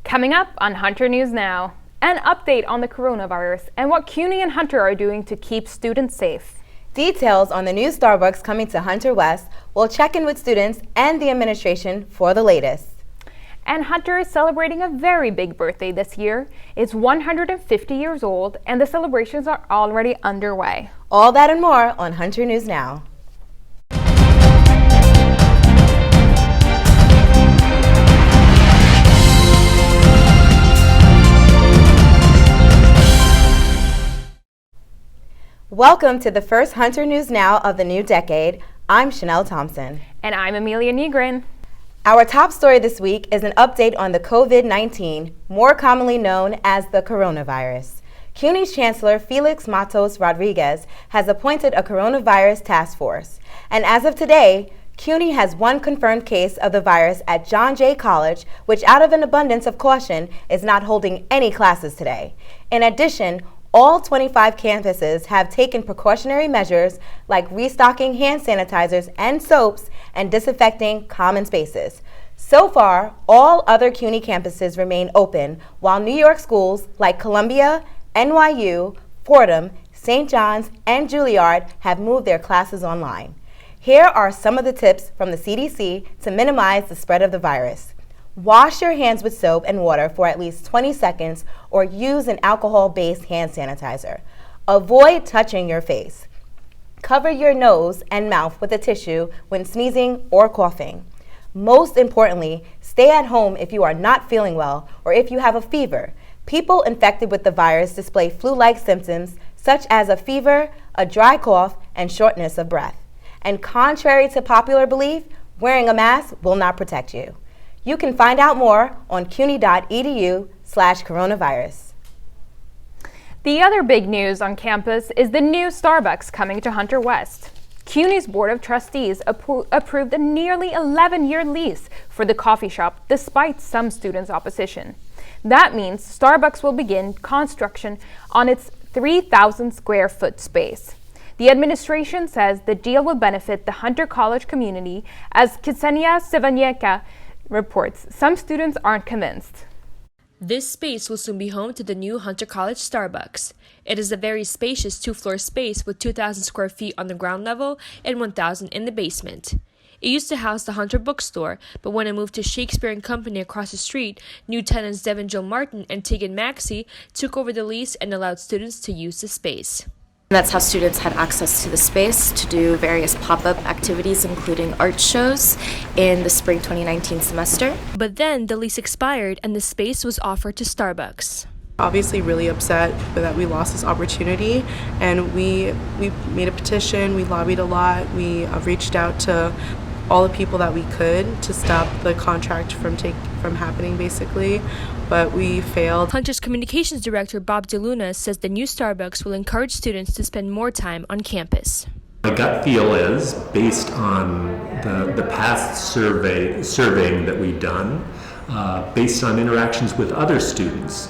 Coming up on Hunter News Now, an update on the coronavirus and what CUNY and Hunter are doing to keep students safe. Details on the new Starbucks coming to Hunter West. We'll check in with students and the administration for the latest. And Hunter is celebrating a very big birthday this year. It's 150 years old and the celebrations are already underway. All that and more on Hunter News Now. Welcome to the first Hunter News Now of the new decade. I'm Chanel Thompson. And I'm Amelia Nygren. Our top story this week is an update on the COVID-19, more commonly known as the coronavirus. CUNY's Chancellor Felix Matos Rodriguez has appointed a coronavirus task force. And as of today, CUNY has one confirmed case of the virus at John Jay College, which out of an abundance of caution is not holding any classes today. In addition, all 25 campuses have taken precautionary measures like restocking hand sanitizers and soaps and disinfecting common spaces. So far, all other CUNY campuses remain open, while New York schools like Columbia, NYU, Fordham, St. John's, and Juilliard have moved their classes online. Here are some of the tips from the CDC to minimize the spread of the virus. Wash your hands with soap and water for at least 20 seconds or use an alcohol-based hand sanitizer. Avoid touching your face. Cover your nose and mouth with a tissue when sneezing or coughing. Most importantly, stay at home if you are not feeling well or if you have a fever. People infected with the virus display flu-like symptoms such as a fever, a dry cough, and shortness of breath. And contrary to popular belief, wearing a mask will not protect you. You can find out more on cuny.edu/coronavirus. The other big news on campus is the new Starbucks coming to Hunter West. CUNY's Board of Trustees approved a nearly 11-year lease for the coffee shop despite some students' opposition. That means Starbucks will begin construction on its 3,000 square foot space. The administration says the deal will benefit the Hunter College community. As Ksenia Sevanyeka reports, some students aren't convinced. This space will soon be home to the new Hunter College Starbucks. It is a very spacious two-floor space with 2,000 square feet on the ground level and 1,000 in the basement. It used to house the Hunter bookstore, but when it moved to Shakespeare and Company across the street, new tenants Devin Joe Martin and Tegan Maxey took over the lease and allowed students to use the space. That's how students had access to the space to do various pop-up activities, including art shows in the spring 2019 semester. But then the lease expired and the space was offered to Starbucks. Obviously really upset that we lost this opportunity, and we made a petition, we lobbied a lot, we reached out to all the people that we could to stop the contract from happening basically, but we failed. Hunter's communications director Bob DeLuna says the new Starbucks will encourage students to spend more time on campus. My gut feel is, based on the past surveying that we've done, based on interactions with other students,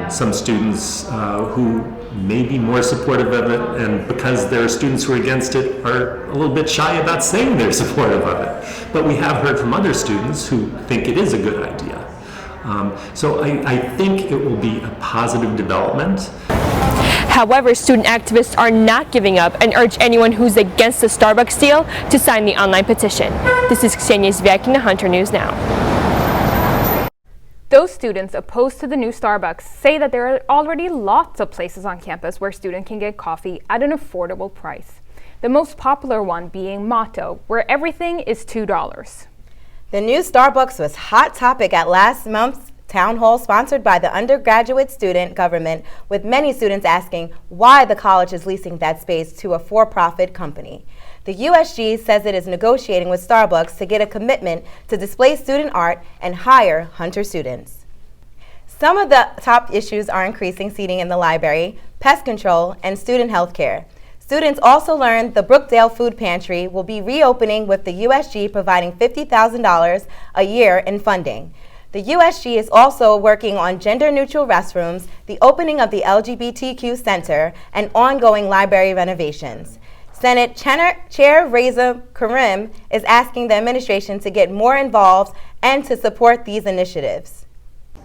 some students who may be more supportive of it, and because there are students who are against it, are a little bit shy about saying they're supportive of it. But we have heard from other students who think it is a good idea. So I think it will be a positive development. However, student activists are not giving up and urge anyone who's against the Starbucks deal to sign the online petition. This is Ksenia Sevanyeka, Hunter News Now. Those students opposed to the new Starbucks say that there are already lots of places on campus where students can get coffee at an affordable price. The most popular one being Motto, where everything is $2. The new Starbucks was hot topic at last month's town hall sponsored by the undergraduate student government, with many students asking why the college is leasing that space to a for-profit company. The USG says it is negotiating with Starbucks to get a commitment to display student art and hire Hunter students. Some of the top issues are increasing seating in the library, pest control, and student health care. Students also learned the Brookdale Food Pantry will be reopening with the USG providing $50,000 a year in funding. The USG is also working on gender-neutral restrooms, the opening of the LGBTQ Center, and ongoing library renovations. Senate Chair Reza Karim is asking the administration to get more involved and to support these initiatives.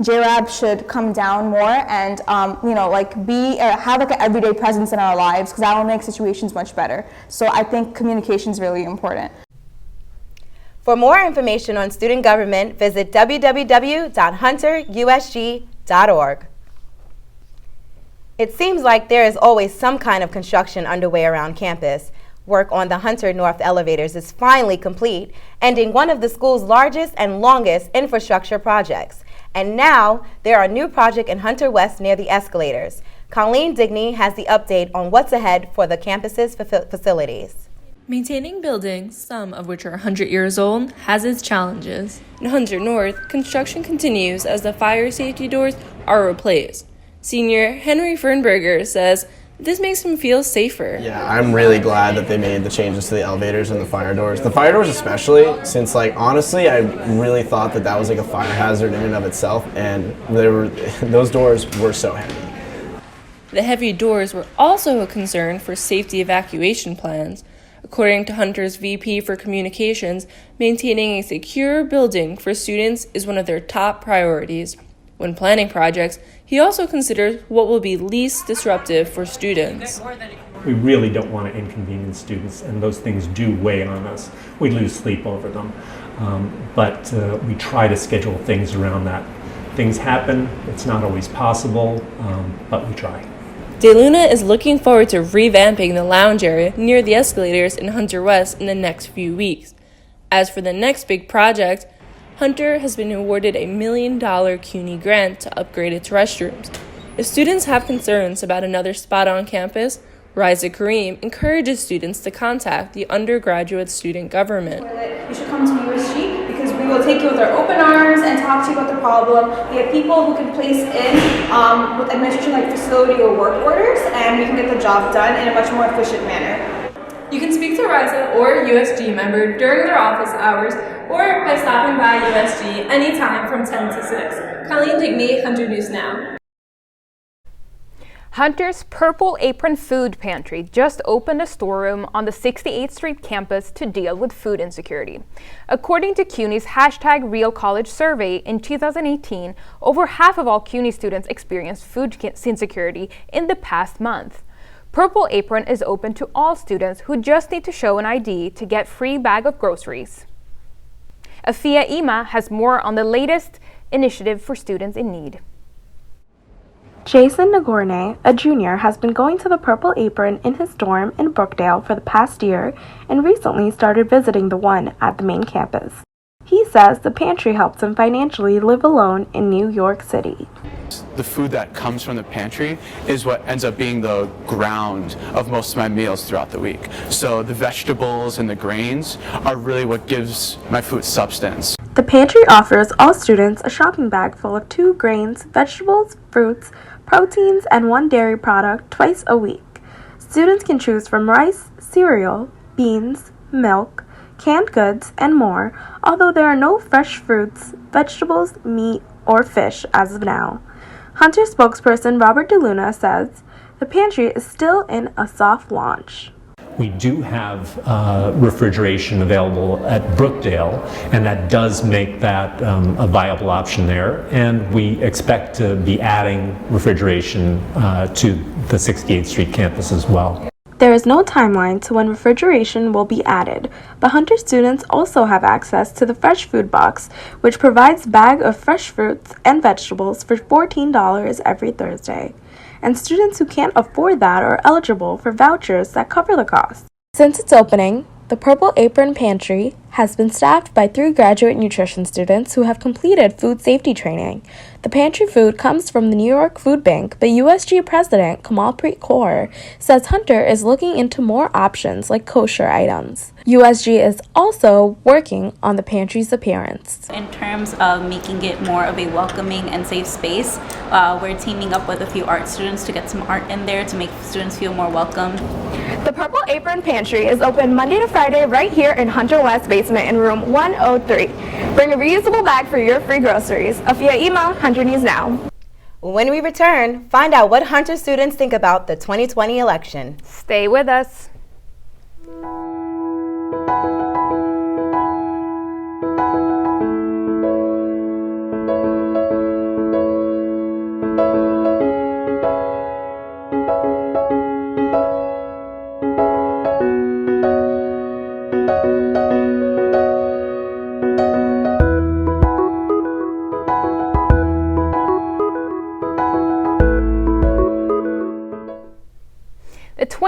JLab should come down more and have like an everyday presence in our lives, because that will make situations much better. So I think communication is really important. For more information on student government, visit www.hunterusg.org. It seems like there is always some kind of construction underway around campus. Work on the Hunter North elevators is finally complete, ending one of the school's largest and longest infrastructure projects. And now, there are a new project in Hunter West near the escalators. Colleen Digney has the update on what's ahead for the campus's facilities. Maintaining buildings, some of which are 100 years old, has its challenges. In Hunter North, construction continues as the fire safety doors are replaced. Senior Henry Fernberger says this makes him feel safer. Yeah, I'm really glad that they made the changes to the elevators and the fire doors. The fire doors especially, since honestly, I really thought that was a fire hazard in and of itself, and those doors were so heavy. The heavy doors were also a concern for safety evacuation plans. According to Hunter's VP for Communications, maintaining a secure building for students is one of their top priorities. When planning projects, he also considers what will be least disruptive for students. We really don't want to inconvenience students, and those things do weigh on us. We lose sleep over them, but we try to schedule things around that. Things happen, it's not always possible, but we try. De Luna is looking forward to revamping the lounge area near the escalators in Hunter West in the next few weeks. As for the next big project, Hunter has been awarded a $1 million CUNY grant to upgrade its restrooms. If students have concerns about another spot on campus, Riza Kareem encourages students to contact the undergraduate student government. You should come to USG because we will take you with our open arms and talk to you about the problem. We have people who can place in with administration like facility or work orders, and we can get the job done in a much more efficient manner. You can speak to Riza or a USG member during their office hours or by stopping by USG anytime from 10 to 6. Colleen Digney, Hunter News Now. Hunter's Purple Apron Food Pantry just opened a storeroom on the 68th Street campus to deal with food insecurity. According to CUNY's #RealCollege survey in 2018, over half of all CUNY students experienced food insecurity in the past month. Purple Apron is open to all students who just need to show an ID to get free bag of groceries. Afia Ima has more on the latest initiative for students in need. Jason Nagorne, a junior, has been going to the Purple Apron in his dorm in Brookdale for the past year and recently started visiting the one at the main campus. He says the pantry helps him financially live alone in New York City. The food that comes from the pantry is what ends up being the ground of most of my meals throughout the week. So the vegetables and the grains are really what gives my food substance. The pantry offers all students a shopping bag full of 2 grains, vegetables, fruits, proteins, and 1 dairy product twice a week. Students can choose from rice, cereal, beans, milk, canned goods, and more, although there are no fresh fruits, vegetables, meat, or fish as of now. Hunter spokesperson Robert DeLuna says the pantry is still in a soft launch. We do have refrigeration available at Brookdale, and that does make that a viable option there. And we expect to be adding refrigeration to the 68th Street campus as well. There is no timeline to when refrigeration will be added, but Hunter students also have access to the Fresh Food Box, which provides a bag of fresh fruits and vegetables for $14 every Thursday. And students who can't afford that are eligible for vouchers that cover the cost. Since its opening, the Purple Apron Pantry has been staffed by 3 graduate nutrition students who have completed food safety training. The pantry food comes from the New York Food Bank, but USG President Kamalpreet Kaur says Hunter is looking into more options like kosher items. USG is also working on the pantry's appearance. In terms of making it more of a welcoming and safe space, we're teaming up with a few art students to get some art in there to make students feel more welcome. The Purple Apron Pantry is open Monday to Friday right here in Hunter West basement in room 103. Bring a reusable bag for your free groceries. Afia Ima, Hunter News Now. When we return, find out what Hunter students think about the 2020 election. Stay with us.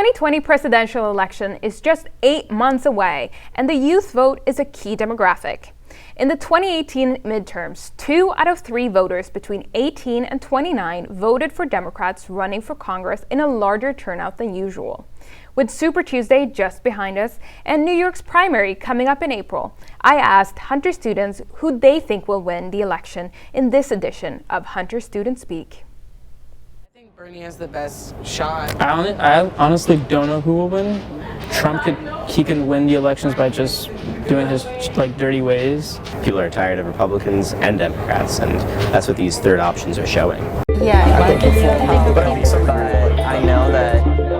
2020 presidential election is just 8 months away, and the youth vote is a key demographic. In the 2018 midterms, 2 out of 3 voters between 18 and 29 voted for Democrats running for Congress in a larger turnout than usual. With Super Tuesday just behind us and New York's primary coming up in April, I asked Hunter students who they think will win the election in this edition of Hunter Student Speak. Bernie has the best shot. I honestly don't know who will win. Trump can win the elections by just doing his dirty ways. People are tired of Republicans and Democrats, and that's what these third options are showing. Yeah, I think it's but I know that.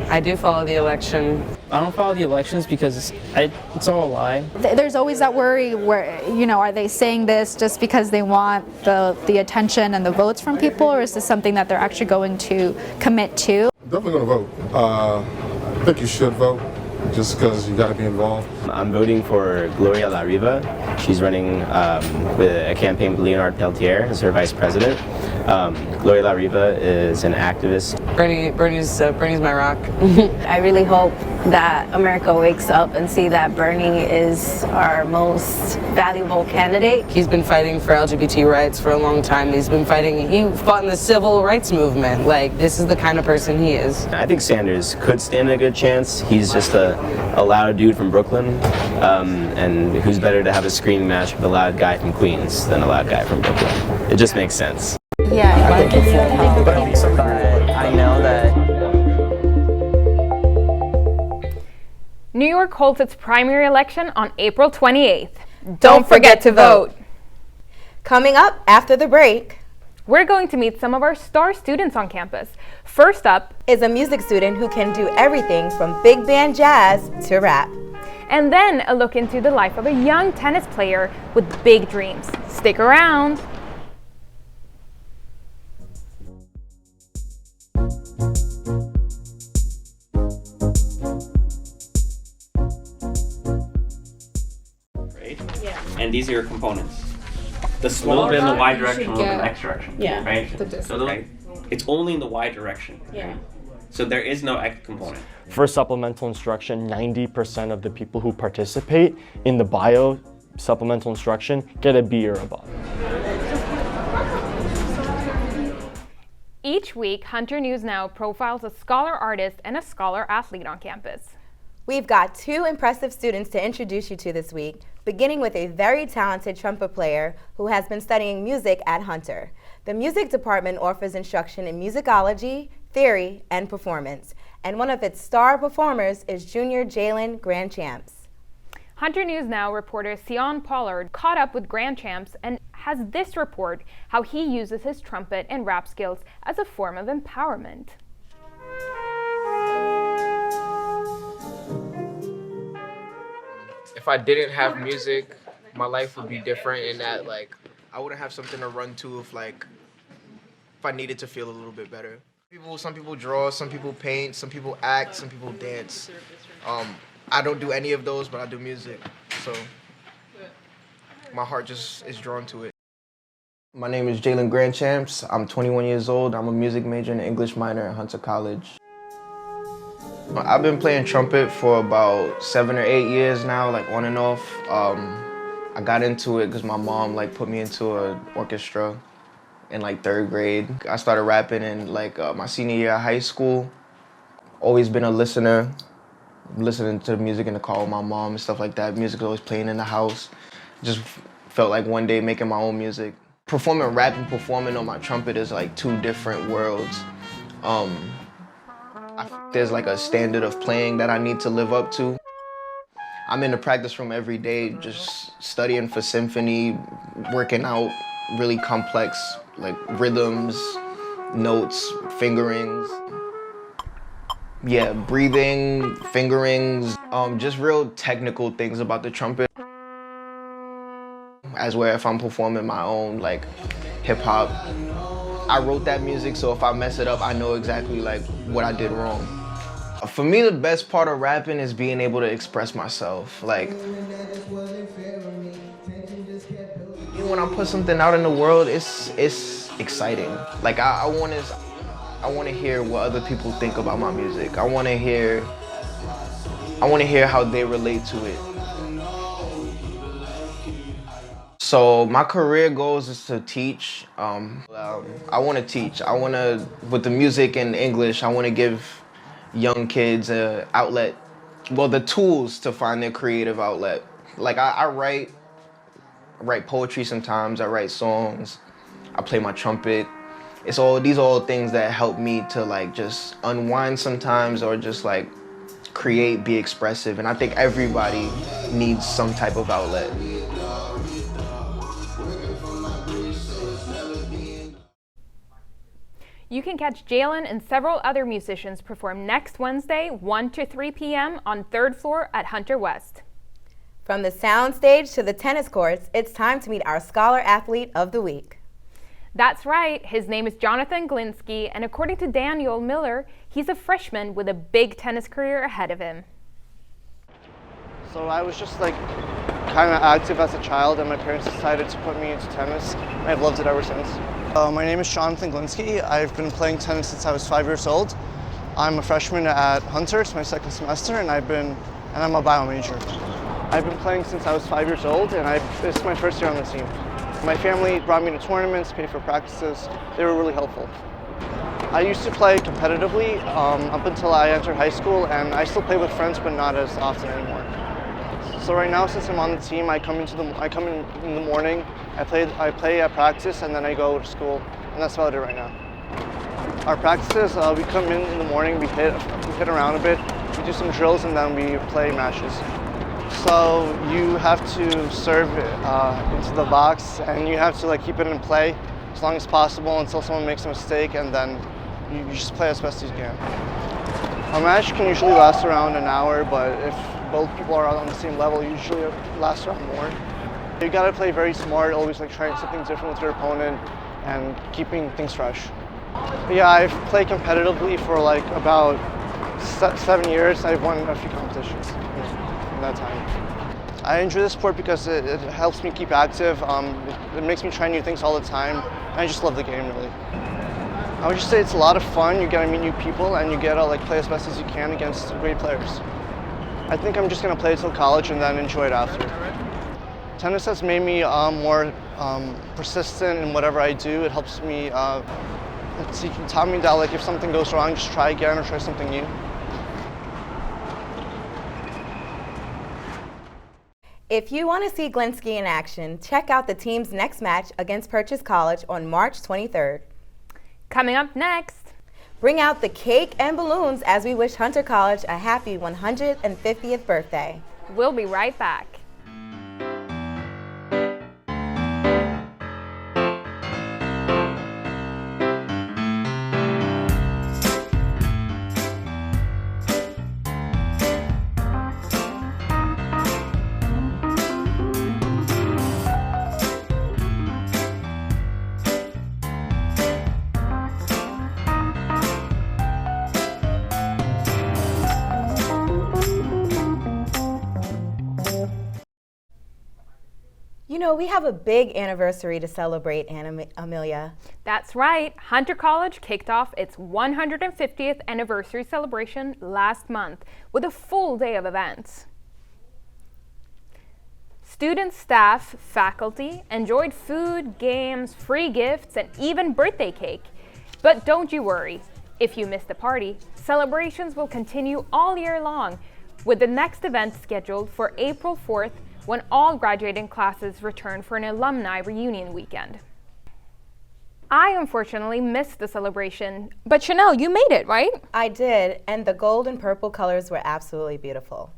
I do follow the election. I don't follow the elections because it's all a lie. There's always that worry where, are they saying this just because they want the attention and the votes from people, or is this something that they're actually going to commit to? Definitely going to vote. I think you should vote just because you got to be involved. I'm voting for Gloria La Riva. She's running with a campaign with Leonard Peltier as her vice president. Gloria La Riva is an activist. Bernie's my rock. I really hope that America wakes up and see that Bernie is our most valuable candidate. He's been fighting for LGBT rights for a long time. He fought in the civil rights movement. This is the kind of person he is. I think Sanders could stand a good chance. He's just a loud dude from Brooklyn, and who's better to have a screaming match with a loud guy from Queens than a loud guy from Brooklyn? It just makes sense. Yeah, I think it's but I know that. New York holds its primary election on April 28th. Don't forget to vote. Coming up after the break, we're going to meet some of our star students on campus. First up is a music student who can do everything from big band jazz to rap. And then a look into the life of a young tennis player with big dreams. Stick around. And these are your components. The smaller bit in the Y direction, a little bit in the X direction. Yeah. Right? So it's only in the Y direction. Yeah. So there is no X component. For supplemental instruction, 90% of the people who participate in the bio supplemental instruction get a B or above. Each week, Hunter News Now profiles a scholar artist and a scholar athlete on campus. We've got 2 impressive students to introduce you to this week, beginning with a very talented trumpet player who has been studying music at Hunter. The music department offers instruction in musicology, theory, and performance, and one of its star performers is junior Jalen Grand Champs. Hunter News Now reporter Sion Pollard caught up with Grand Champs and has this report how he uses his trumpet and rap skills as a form of empowerment. If I didn't have music, my life would be different in that I wouldn't have something to run to if I needed to feel a little bit better. Some people draw, some people paint, some people act, some people dance. I don't do any of those, but I do music, so my heart just is drawn to it. My name is Jalen Grand Champs. I'm 21 years old. I'm a music major and an English minor at Hunter College. I've been playing trumpet for about 7 or 8 years now, on and off. I got into it because my mom put me into an orchestra in 3rd grade. I started rapping in my senior year of high school. Always been a listener, listening to music in the car with my mom and stuff like that. Music was always playing in the house. Just felt like one day making my own music. Performing rap and performing on my trumpet is 2 different worlds. There's a standard of playing that I need to live up to. I'm in the practice room every day, just studying for symphony, working out really complex rhythms, notes, fingerings. Yeah, breathing, fingerings, just real technical things about the trumpet. As where if I'm performing my own hip hop, I wrote that music, so if I mess it up, I know exactly what I did wrong. For me, the best part of rapping is being able to express myself. When I put something out in the world, it's exciting. Like I want to hear what other people think about my music. I want to hear how they relate to it. So my career goals is to teach. I want to teach. I want to, with the music and English, I want to give young kids an outlet, well, the tools to find their creative outlet. Like I write poetry sometimes, I write songs, I play my trumpet. These are all things that help me to like just unwind sometimes or just like create, be expressive. And I think everybody needs some type of outlet. You can catch Jalen and several other musicians perform next Wednesday, 1 to 3 p.m. on 3rd floor at Hunter West. From the sound stage to the tennis courts, it's time to meet our Scholar Athlete of the Week. That's right. His name is Jonathan Glinsky, and according to Daniel Miller, he's a freshman with a big tennis career ahead of him. So I was just like kind of active as a child, and my parents decided to put me into tennis, and I've loved it ever since. My name is Jonathan Glinsky. I've been playing tennis since I was 5 years old. I'm a freshman at Hunter. It's my second semester, and I'm a bio major. I've been playing since I was 5 years old, and this is my first year on the team. My family brought me to tournaments, paid for practices. They were really helpful. I used to play competitively up until I entered high school, and I still play with friends, but not as often anymore. So right now, since I'm on the team, I come in in the morning. I play at practice, and then I go to school, and that's about it right now. Our practices, we come in the morning, we hit around a bit, we do some drills, and then we play matches. So you have to serve into the box, and you have to like keep it in play as long as possible until someone makes a mistake, and then you just play as best as you can. A match can usually last around an hour, but if both people are on the same level, it usually lasts around more. You gotta play very smart, always like trying something different with your opponent and keeping things fresh. But yeah, I've played competitively for like about 7 years. I've won a few competitions in that time. I enjoy the sport because it helps me keep active. It makes me try new things all the time. And I just love the game, really. I would just say it's a lot of fun. You get to meet new people, and you get to like play as best as you can against great players. I think I'm just going to play till college and then enjoy it after. Tennis has made me more persistent in whatever I do. It helps me, it taught me that like if something goes wrong, just try again or try something new. If you want to see Glinsky in action, check out the team's next match against Purchase College on March 23rd. Coming up next, bring out the cake and balloons as we wish Hunter College a happy 150th birthday. We'll be right back. You know, we have a big anniversary to celebrate, Amelia. That's right. Hunter College kicked off its 150th anniversary celebration last month with a full day of events. Students, staff, faculty enjoyed food, games, free gifts, and even birthday cake. But don't you worry. If you missed the party, celebrations will continue all year long, with the next event scheduled for April 4th, when all graduating classes return for an alumni reunion weekend. I unfortunately missed the celebration, but Chanel, you made it, right? I did, and the gold and purple colors were absolutely beautiful.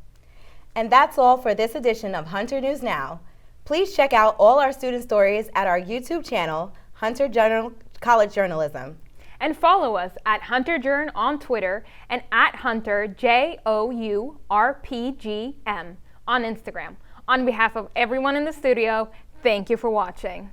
And that's all for this edition of Hunter News Now. Please check out all our student stories at our YouTube channel, Hunter College Journalism. And follow us at HunterJourn on Twitter and at Hunter JOURPGM on Instagram. On behalf of everyone in the studio, thank you for watching.